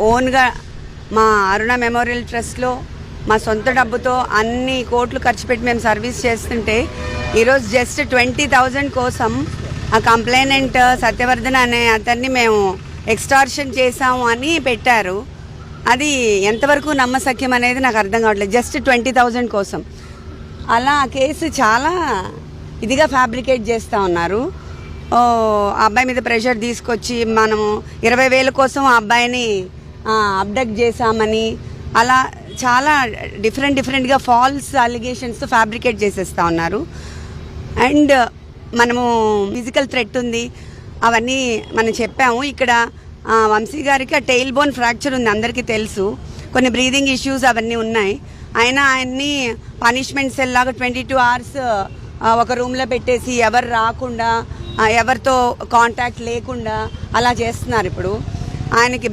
ఓన్గా మా అరుణ మెమోరియల్ ట్రస్ట్లో మా సొంత డబ్బుతో అన్ని కోట్లు ఖర్చు పెట్టి మేము సర్వీస్ చేస్తుంటే ఈరోజు జస్ట్ 20,000 కోసం ఆ కంప్లైనెంట్ సత్యవర్ధన్ అనే అతన్ని మేము ఎక్స్టార్షన్ చేసాము అని పెట్టారు. అది ఎంతవరకు నమ్మశక్యం అనేది నాకు అర్థం కావట్లేదు. జస్ట్ 20,000 కోసం అలా ఆ కేసు చాలా ఇదిగా ఫ్యాబ్రికేట్ చేస్తూ ఉన్నారు. ఆ అబ్బాయి మీద ప్రెషర్ తీసుకొచ్చి మనము 20,000 కోసం ఆ అబ్బాయిని అబ్డక్ట్ చేశామని అలా చాలా డిఫరెంట్గా ఫాల్స్ అలిగేషన్స్ ఫ్యాబ్రికేట్ చేసేస్తూ ఉన్నారు. అండ్ మనము ఫిజికల్ థ్రెట్ ఉంది అవన్నీ మనం చెప్పాము. ఇక్కడ వంశీ గారికి ఆ టెయిల్ బోన్ ఫ్రాక్చర్ ఉంది, అందరికీ తెలుసు. కొన్ని బ్రీదింగ్ ఇష్యూస్ అవన్నీ ఉన్నాయి. అయినా ఆయన్ని పనిష్మెంట్ సెల్ లాగా 22 hours ఒక రూమ్లో పెట్టేసి ఎవరు రాకుండా ఎవరితో కాంటాక్ట్ లేకుండా అలా చేస్తున్నారు. ఇప్పుడు ఆయనకి